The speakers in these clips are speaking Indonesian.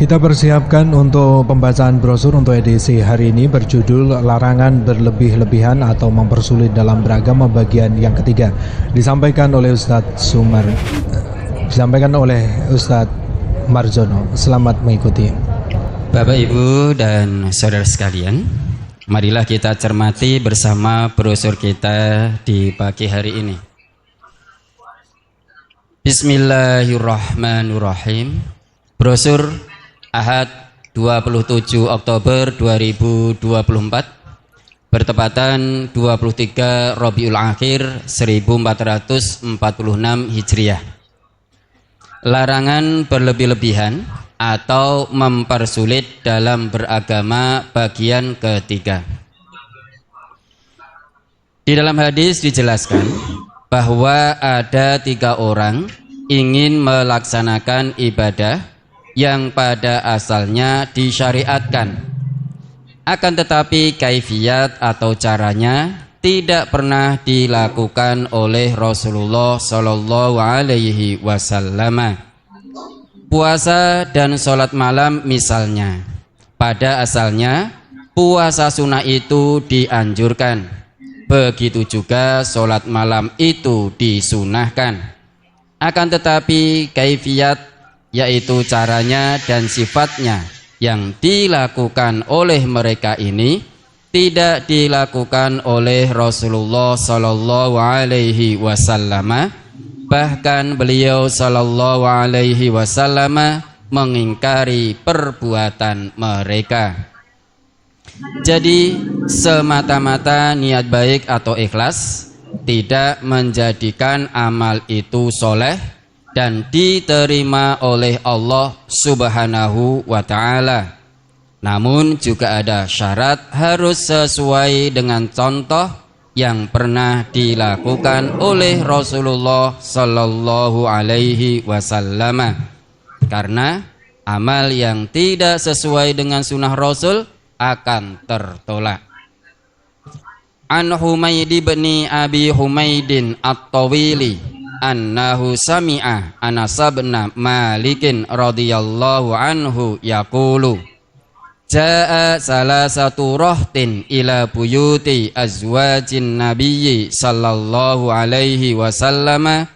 Kita persiapkan untuk pembacaan brosur untuk edisi hari ini berjudul Larangan Berlebih-lebihan atau Mempersulit dalam Beragama bagian yang ketiga. Disampaikan oleh Ustadz Marjono. Selamat mengikuti. Bapak, Ibu, dan saudara sekalian, marilah kita cermati bersama brosur kita di pagi hari ini. Bismillahirrahmanirrahim. Brosur Ahad 27 Oktober 2024 bertepatan 23 Rabiul Akhir 1446 Hijriah. Larangan berlebih-lebihan atau mempersulit dalam beragama bagian ketiga. Di dalam hadis dijelaskan bahwa ada 3 orang ingin melaksanakan ibadah yang pada asalnya disyariatkan, akan tetapi kaifiyat atau caranya tidak pernah dilakukan oleh Rasulullah Shallallahu Alaihi Wasallam. Puasa dan sholat malam misalnya, pada asalnya puasa sunnah itu dianjurkan, begitu juga sholat malam itu disunahkan. Akan tetapi kaifiyat, yaitu caranya dan sifatnya yang dilakukan oleh mereka ini tidak dilakukan oleh Rasulullah Sallallahu Alaihi Wasallam. Bahkan beliau Sallallahu Alaihi Wasallam mengingkari perbuatan mereka. Jadi semata-mata niat baik atau ikhlas tidak menjadikan amal itu soleh dan diterima oleh Allah Subhanahu wa Ta'ala. Namun juga ada syarat harus sesuai dengan contoh yang pernah dilakukan oleh Rasulullah Sallallahu Alaihi Wasallam. Karena amal yang tidak sesuai dengan sunnah Rasul akan tertolak. An Humaid bin Abi Humaidin At-Tawili annahu sami'a Anas bin Malikin radhiyallahu anhu yaqulu jaa salasatu rahtin ila buyuti azwajin nabiyyi sallallahu alaihi wasallam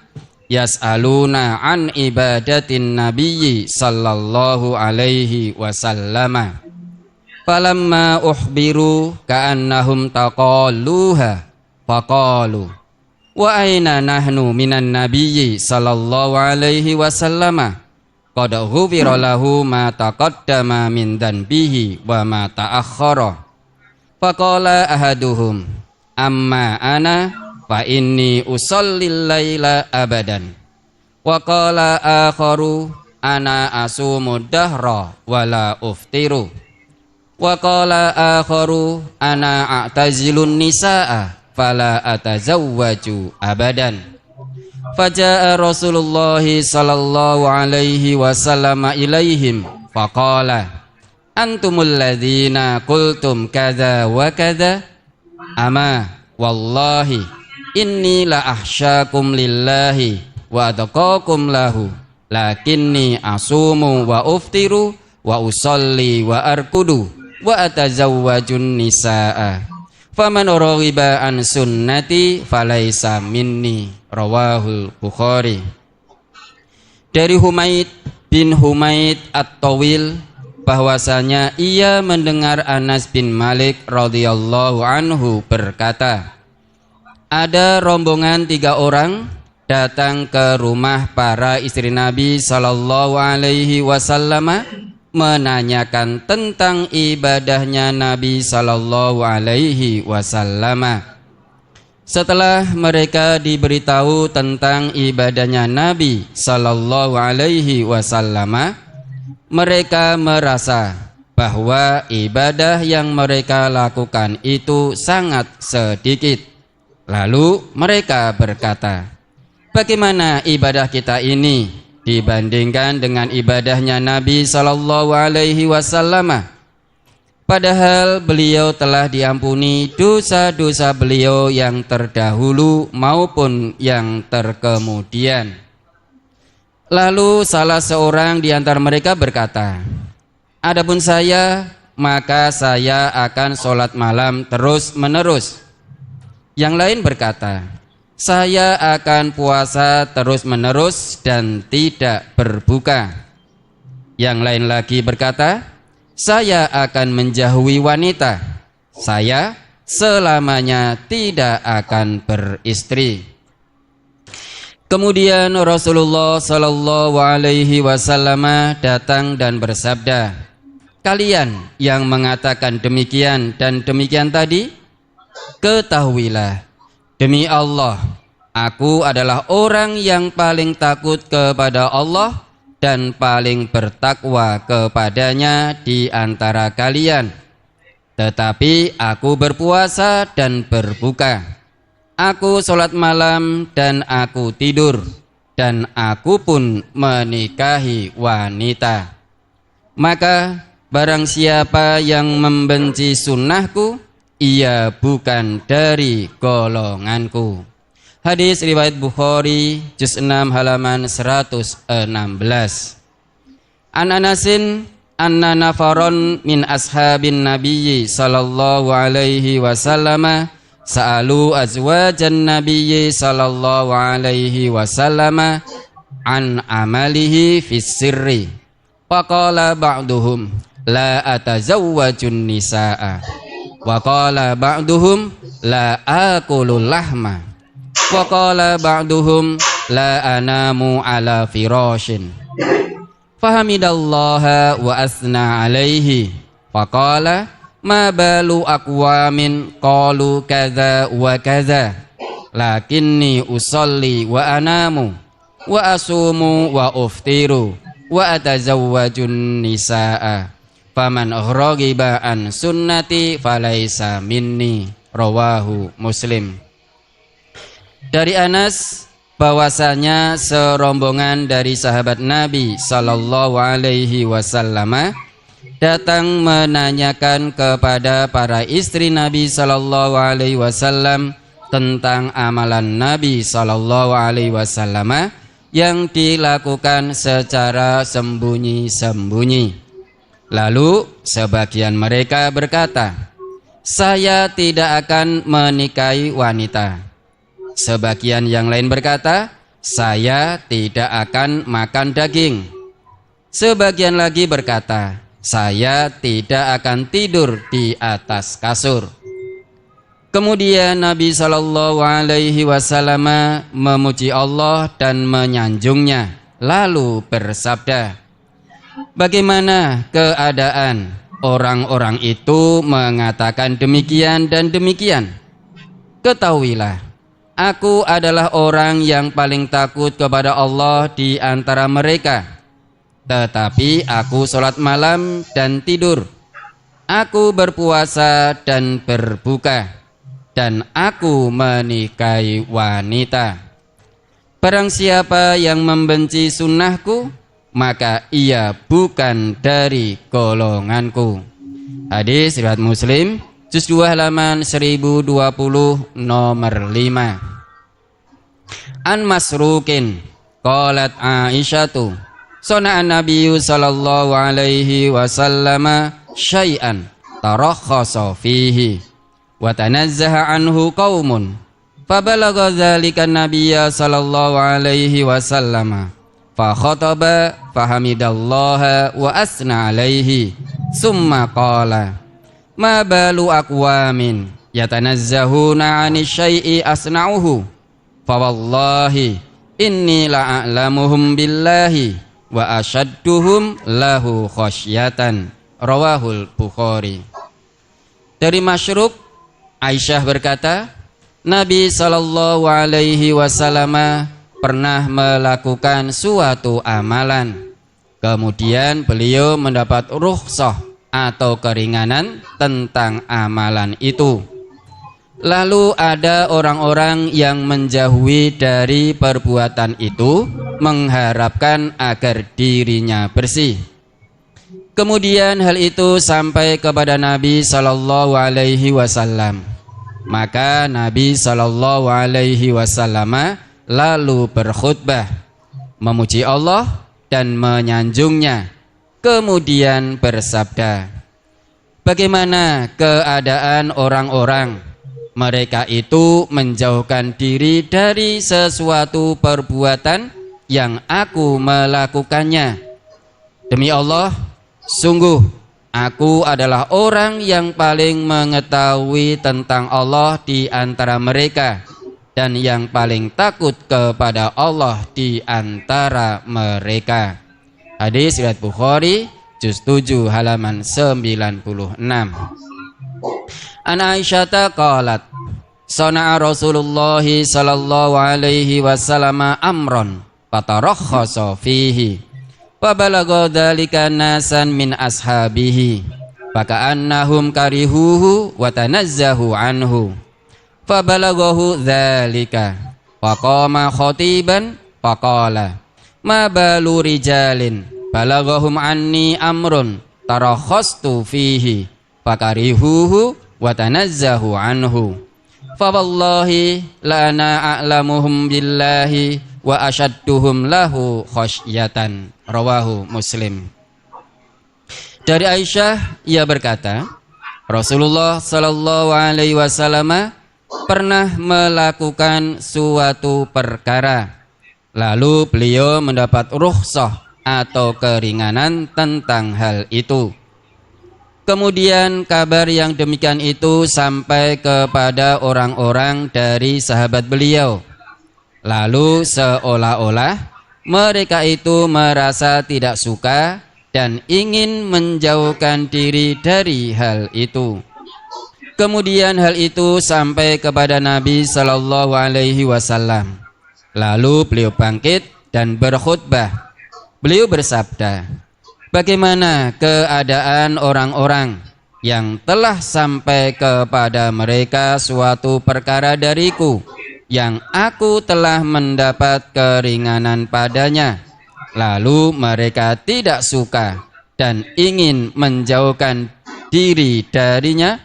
yas'aluna an ibadatin nabiyyi sallallahu alaihi wasallam falamma uhbiru ka'annahum taqalluha faqalu wa aina nahnu minan nabiyyi sallallahu alaihi wasallam qad ghufira lahu ma taqaddama min dhanbihi wa ma ta'akhkhara faqala ahaduhum amma ana fa inni usallil laila abadan wa qala akharu ana asumud dahra wala uftiru wa qala akharu ana a'tazilun nisaa fala atazawwaju abadan. Faja'a Rasulullah sallallahu alaihi wasallam ilaihim faqala antumul ladzina qultum kadza wa kadza ama wallahi inni la ahsyakum lillahi wa ataqakum lahu lakinni asumu wa uftiru wa usalli wa arkudu wa atazawwajun nisaa faman raghiba an sunnati falaisa minni. Rawahul Bukhari. Dari Humaid bin Humaid At-Tawil bahwasanya ia mendengar Anas bin Malik radhiyallahu anhu berkata, ada rombongan 3 orang datang ke rumah para istri Nabi sallallahu alaihi wasallam menanyakan tentang ibadahnya Nabi sallallahu alaihi wasallam. Setelah mereka diberitahu tentang ibadahnya Nabi sallallahu alaihi wasallam, mereka merasa bahwa ibadah yang mereka lakukan itu sangat sedikit. Lalu mereka berkata, bagaimana ibadah kita ini dibandingkan dengan ibadahnya Nabi sallallahu alaihi wasallam? Padahal beliau telah diampuni dosa-dosa beliau yang terdahulu maupun yang terkemudian. Lalu salah seorang di antara mereka berkata, Adapun saya, maka saya akan sholat malam terus menerus. Yang lain berkata, saya akan puasa terus menerus dan tidak berbuka. Yang lain lagi berkata, saya akan menjauhi wanita. Saya selamanya tidak akan beristri. Kemudian Rasulullah Shallallahu Alaihi Wasallam datang dan bersabda, kalian yang mengatakan demikian dan demikian tadi, ketahuilah, demi Allah, aku adalah orang yang paling takut kepada Allah dan paling bertakwa kepadanya di antara kalian. Tetapi aku berpuasa dan berbuka. Aku sholat malam dan aku tidur, dan aku pun menikahi wanita. Maka barang siapa yang membenci sunnahku, ia bukan dari golonganku. Hadis riwayat Bukhari, juz 6 halaman 116. An Anasin anna nafaron min ashabin nabiyyi sallallahu alaihi wasallam sa'alu azwajan nabiyyi sallallahu alaihi wasallam an amalihi fis sirri. Faqala ba'duhum la atazawwajun nisaa. Wa qala ba'duhum la akulul lahma. Wa qala ba'duhum la anamu ala firashin. Fahamidallaha wa asna alaihi. Faqala ma balu aqwamin qalu kadza wa kadza lakinni usolli wa anamu wa asumu wa uftiru wa atazawwajun nisaa faman raghiba an sunnati falaisa minni. Rawahu Muslim. Dari Anas bahwasanya serombongan dari sahabat Nabi sallallahu alaihi wasallam datang menanyakan kepada para istri Nabi sallallahu alaihi wasallam tentang amalan Nabi sallallahu alaihi wasallam yang dilakukan secara sembunyi-sembunyi. Lalu sebagian mereka berkata, saya tidak akan menikahi wanita. Sebagian yang lain berkata, saya tidak akan makan daging. Sebagian lagi berkata, saya tidak akan tidur di atas kasur. Kemudian Nabi Shallallahu Alaihi Wasallam memuji Allah dan menyanjungnya, lalu bersabda, bagaimana keadaan orang-orang itu mengatakan demikian dan demikian? Ketahuilah, aku adalah orang yang paling takut kepada Allah di antara mereka. Tetapi aku sholat malam dan tidur, aku berpuasa dan berbuka, dan aku menikahi wanita. Barang siapa yang membenci sunnahku, maka ia bukan dari golonganku. Hadis riwayat Muslim, juz 2 halaman 1020 nomor 5. An Masrukin qalat Aisyatu Sona'an Nabiyyu sallallahu alaihi wasallam syai'an tarakhasa fihi wa tanazzaha anhu qaumun fabalagha dzalika Nabiyya sallallahu alaihi wasallam fa khataba fahamidallaha wa asna alaihi summa qala ma balu aqwamin yatanazzahuna 'ani syai'i asna'uhu fa wallahi inni la'alamuhum billahi wa asyadduhum lahu khasyatan. Rawahul Bukhari. Dari Masyruk, Aisyah berkata, Nabi sallallahu alaihi wasallam pernah melakukan suatu amalan. Kemudian beliau mendapat rukhsah atau keringanan tentang amalan itu. Lalu ada orang-orang yang menjauhi dari perbuatan itu, mengharapkan agar dirinya bersih. Kemudian hal itu sampai kepada Nabi Sallallahu Alaihi Wasallam. Maka Nabi Sallallahu Alaihi Wasallam lalu berkhutbah, memuji Allah dan menyanjungnya. kemudian bersabda, bagaimana keadaan orang-orang? Mereka itu menjauhkan diri dari sesuatu perbuatan yang aku melakukannya. Demi Allah, sungguh aku adalah orang yang paling mengetahui tentang Allah di antara mereka dan yang paling takut kepada Allah di antara mereka. Hadis riwayat Bukhari juz 7 halaman 96. An Aisyah qalat, sana'a Rasulullah sallallahu alaihi wasallam amron fatarakhasa fihi fabalagha dzalika nasan min ashabihi faka'annahum karihuhu wa tanazzahu anhu fabalaghahu dzalika faqama khatiban faqala ma balu rijalin balaghahum anni amrun tarakhastu fihi fakarihuhu wa tanazzahu anhu fa wallahi la ana a'lamuhum billahi wa ashadduhum lahu khasyatan. Rawahu Muslim. Dari Aisyah, ia berkata, Rasulullah sallallahu alaihi wasallam pernah melakukan suatu perkara, lalu beliau mendapat rukhsah atau keringanan tentang hal itu. Kemudian kabar yang demikian itu sampai kepada orang-orang dari sahabat beliau. Lalu seolah-olah mereka itu merasa tidak suka dan ingin menjauhkan diri dari hal itu. Kemudian hal itu sampai kepada Nabi sallallahu alaihi wasallam. Lalu beliau bangkit dan berkhutbah. Beliau bersabda, bagaimana keadaan orang-orang yang telah sampai kepada mereka suatu perkara dariku yang aku telah mendapat keringanan padanya, lalu mereka tidak suka dan ingin menjauhkan diri darinya?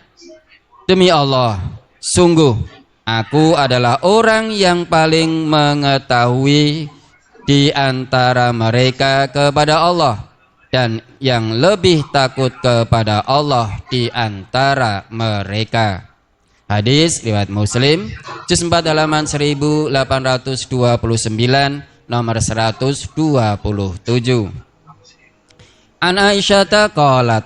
Demi Allah, sungguh aku adalah orang yang paling mengetahui di antara mereka kepada Allah dan yang lebih takut kepada Allah di antara mereka. Hadis riwayat Muslim juz 4 halaman 1829 nomor 127. An Aisyah qalat,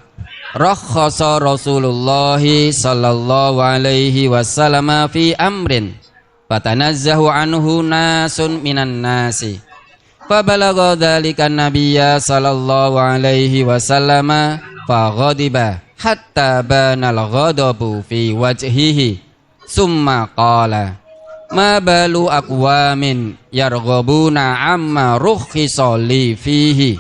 rakhasa Rasulullah sallallahu alaihi wasallam fi amrin fatanazzahu anhu nasun minan nasi fabalagha dzalika nabiyya sallallahu alaihi wasallam faghadiba hatta banal ghadabu fi wajhihi summa qala ma balu aqwamin yarghabuna amma rukhisa li fihi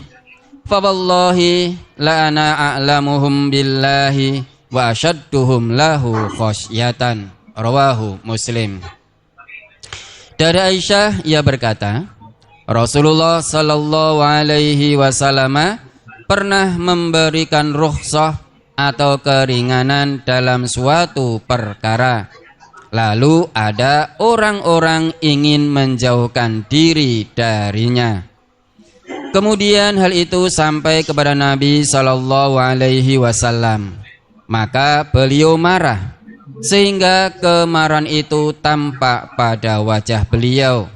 fa wallahi la ana a'lamuhum billahi wa ashadduhum lahu khasyatan. Rawahu Muslim. Dari Aisyah, ia berkata, Rasulullah sallallahu alaihi wasallam pernah memberikan rukhsah atau keringanan dalam suatu perkara. Lalu ada orang-orang ingin menjauhkan diri darinya. Kemudian hal itu sampai kepada Nabi sallallahu alaihi wasallam. Maka beliau marah sehingga kemarahan itu tampak pada wajah beliau.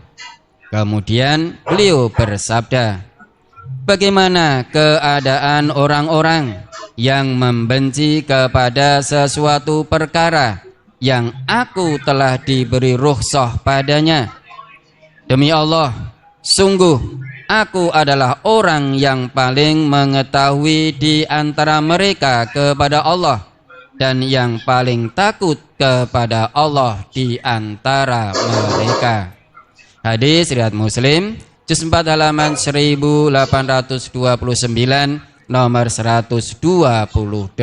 Kemudian beliau bersabda, bagaimana keadaan orang-orang yang membenci kepada sesuatu perkara yang aku telah diberi rukhsah padanya? Demi Allah, sungguh aku adalah orang yang paling mengetahui di antara mereka kepada Allah dan yang paling takut kepada Allah di antara mereka. Hadis riwayat Muslim juz 4 halaman 1829 nomor 128.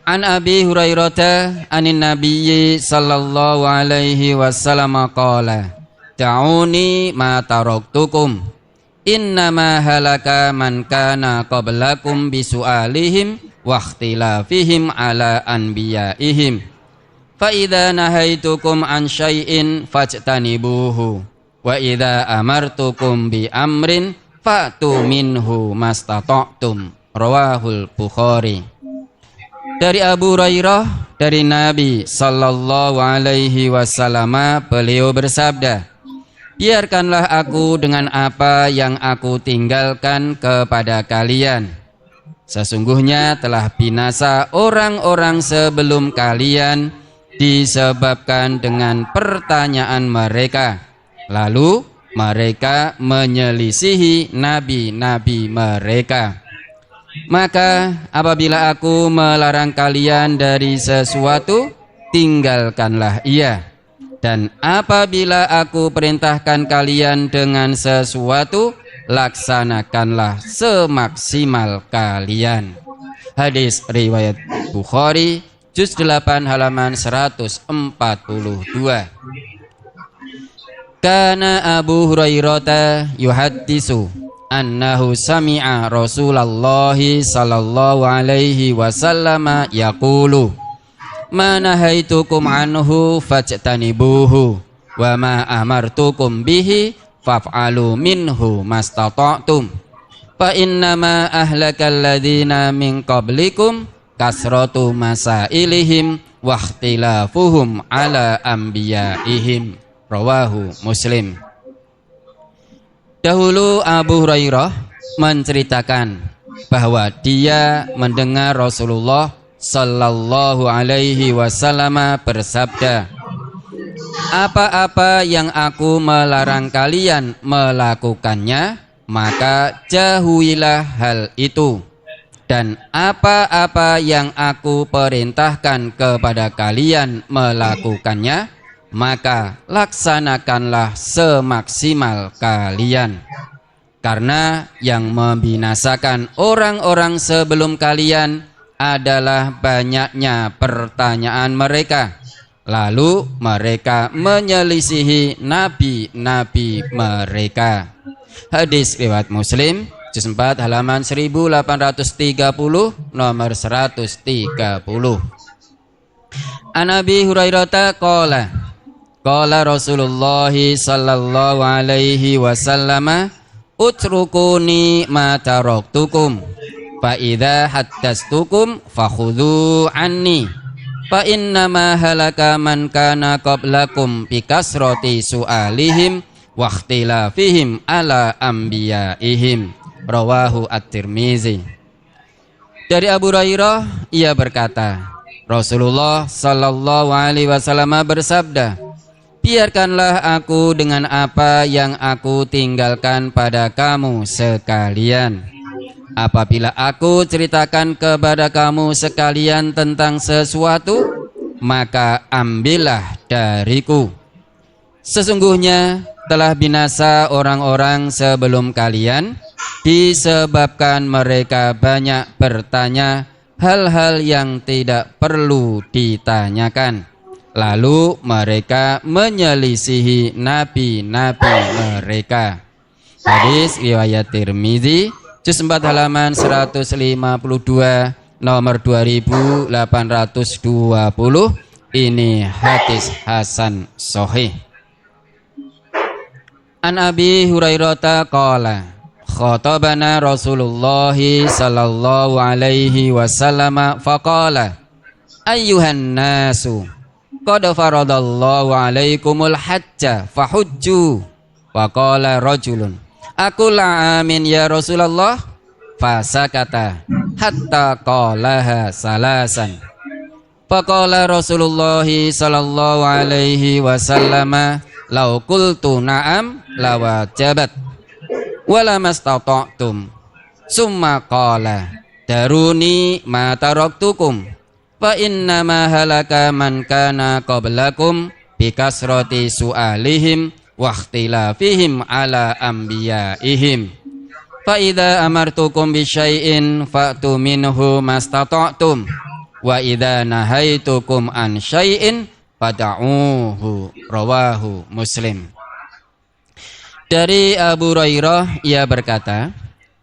An Abi Hurairah anin Nabiyyi sallallahu alaihi wasallam qala ta'uni ma taraktukum innama halaka man kana qablakum bisu'alihim wa ikhtilafihim ala anbiyaihim fa idza nahaitukum an syai'in fajtanibuhu wa idza amartukum bi amrin fa'tu minhu mastata'tum. Rawahul Bukhari. Dari Abu Hurairah dari Nabi sallallahu alaihi wasallam, beliau bersabda, biarkanlah aku dengan apa yang aku tinggalkan kepada kalian. Sesungguhnya telah binasa orang-orang sebelum kalian disebabkan dengan pertanyaan mereka. Lalu mereka menyelisihi nabi-nabi mereka. Maka apabila aku melarang kalian dari sesuatu, tinggalkanlah ia. Dan apabila aku perintahkan kalian dengan sesuatu, laksanakanlah semaksimal kalian. Hadis riwayat Bukhari, juz 8 halaman 142. Kana Abu Hurairah yuhaddisu annahu sami'a Rasulullah sallallahu alaihi wasallam yaqulu ma nahaitukum anhu fajtanibuhu wa ma amartukum bihi faf'alu minhu mastata'tum fa innama ahlakal ladzina min qablikum kasratu masailihim wa ikhtilafuhum ala anbiyaihim. Rawahu Muslim. Dahulu Abu Hurairah menceritakan bahwa dia mendengar Rasulullah sallallahu alaihi wasallam bersabda, apa-apa yang aku melarang kalian melakukannya, maka jauhilah hal itu. Dan apa-apa yang aku perintahkan kepada kalian melakukannya, maka laksanakanlah semaksimal kalian. Karena yang membinasakan orang-orang sebelum kalian adalah banyaknya pertanyaan mereka. Lalu mereka menyelisihi nabi-nabi mereka. Hadis riwayat Muslim, juz 4 halaman 1830, nomor 130. An Abi Hurairah qala qala Rasulullah sallallahu alaihi wasallam utrukuni ma taraktukum fa idza haddastukum fakhudhu anni fa innama halaka man kana qablakum bi kasrati su'alihim wa ikhtilafihim ala anbiyaihim. Rawahu At-Tirmizi. Dari Abu Hurairah, ia berkata, Rasulullah sallallahu alaihi wasallam bersabda, biarkanlah aku dengan apa yang aku tinggalkan pada kamu sekalian. Apabila aku ceritakan kepada kamu sekalian tentang sesuatu, maka ambillah dariku. Sesungguhnya telah binasa orang-orang sebelum kalian disebabkan mereka banyak bertanya hal-hal yang tidak perlu ditanyakan. Lalu mereka menyelisihi nabi-nabi mereka. Hadis riwayat Tirmizi, juz 4 halaman 152, nomor 2820. Ini hadis hasan sahih. An Abi Hurairah qala khatabana Rasulullah sallallahu alaihi wasallam faqala ayyuhan nasu qad faradallahu alaikumul hajja fahujju. Wa qala rajulun aqul amin ya Rasulullah fasakata hatta qalaha salasan. Faqala Rasulullah sallallahu alaihi wasallam law qultu na'am lawajabat wala mastata'tum. Summa qala daruni ma taraktukum fa innama halaka man kana qablakum bi kasrati su'alihim wa ikhtilafihim ala anbiyaihim. Fa idza amartukum bi syai'in fa'tu minhu mastata'tum wa idza nahaitukum an syai'in fada'uhu. Rawahu Muslim. Dari Abu Hurairah, ia berkata,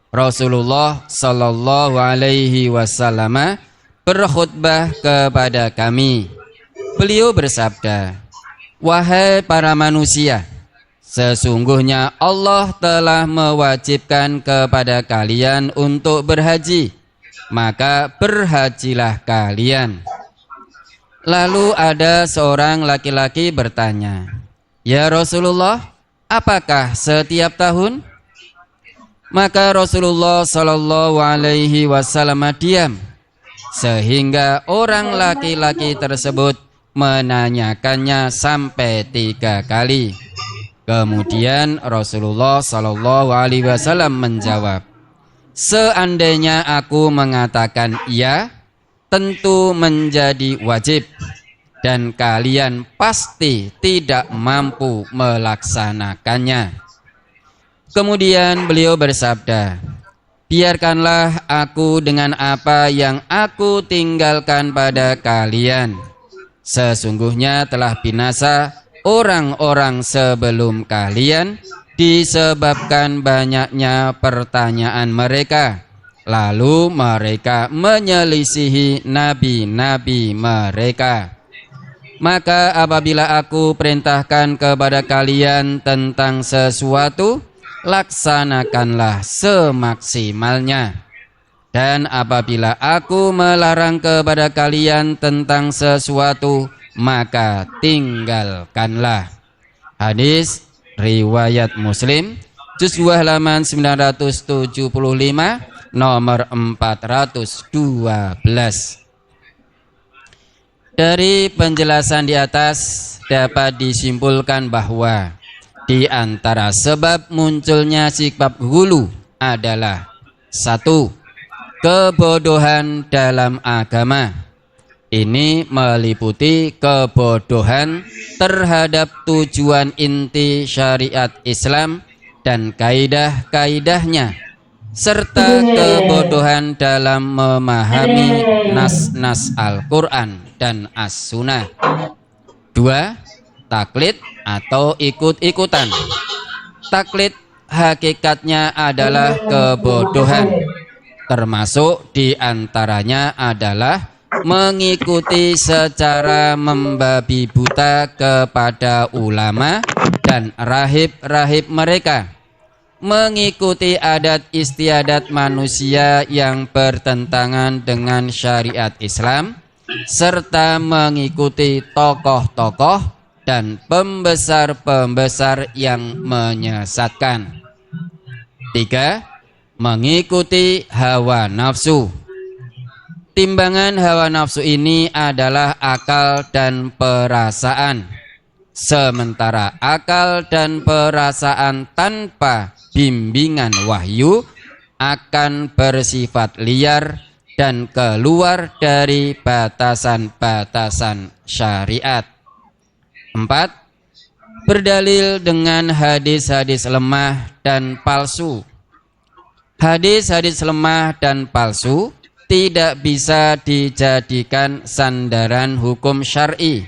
Rasulullah sallallahu alaihi wasallam berkhutbah kepada kami. Beliau bersabda, wahai para manusia, sesungguhnya Allah telah mewajibkan kepada kalian untuk berhaji, maka berhajilah kalian. Lalu ada seorang laki-laki bertanya, "Ya Rasulullah, apakah setiap tahun?" Maka Rasulullah Shallallahu Alaihi Wasallam diam, sehingga orang laki-laki tersebut menanyakannya sampai 3 kali. Kemudian Rasulullah Shallallahu Alaihi Wasallam menjawab, "Seandainya aku mengatakan iya, tentu menjadi wajib, dan kalian pasti tidak mampu melaksanakannya." Kemudian beliau bersabda, "Biarkanlah aku dengan apa yang aku tinggalkan pada kalian. Sesungguhnya telah binasa orang-orang sebelum kalian disebabkan banyaknya pertanyaan mereka. Lalu mereka menyelisihi nabi-nabi mereka. Maka apabila aku perintahkan kepada kalian tentang sesuatu, laksanakanlah semaksimalnya. Dan apabila aku melarang kepada kalian tentang sesuatu, maka tinggalkanlah." Hadis riwayat Muslim, juz 2 halaman 975, nomor 412. Dari penjelasan di atas dapat disimpulkan bahwa di antara sebab munculnya sikap hulu adalah: 1. Kebodohan dalam agama. Ini meliputi kebodohan terhadap tujuan inti syariat Islam dan kaidah-kaidahnya, serta kebodohan dalam memahami nas-nas Al-Quran dan As-Sunnah. 2. Taklid atau ikut-ikutan. Taklid hakikatnya adalah kebodohan, termasuk diantaranya adalah mengikuti secara membabi buta kepada ulama dan rahib-rahib mereka, mengikuti adat istiadat manusia yang bertentangan dengan syariat Islam, serta mengikuti tokoh-tokoh dan pembesar-pembesar yang menyesatkan. 3. Mengikuti hawa nafsu. Timbangan hawa nafsu ini adalah akal dan perasaan. Sementara akal dan perasaan tanpa bimbingan wahyu akan bersifat liar dan keluar dari batasan-batasan syariat. 4. Berdalil dengan hadis-hadis lemah dan palsu. Hadis-hadis lemah dan palsu tidak bisa dijadikan sandaran hukum syar'i,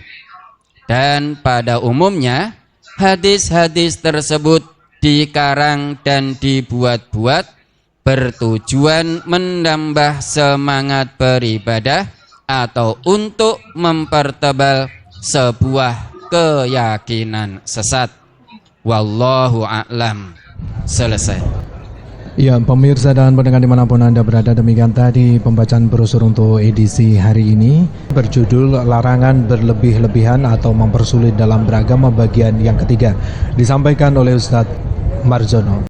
dan pada umumnya hadis-hadis tersebut dikarang dan dibuat-buat bertujuan menambah semangat beribadah atau untuk mempertebal sebuah keyakinan sesat. Wallahu a'lam. Selesai. Ya, pemirsa dan pendengar dimanapun Anda berada, demikian tadi pembacaan brosur untuk edisi hari ini berjudul Larangan Berlebih-lebihan atau Mempersulit dalam Beragama bagian yang ketiga, disampaikan oleh Ustadz Marjono.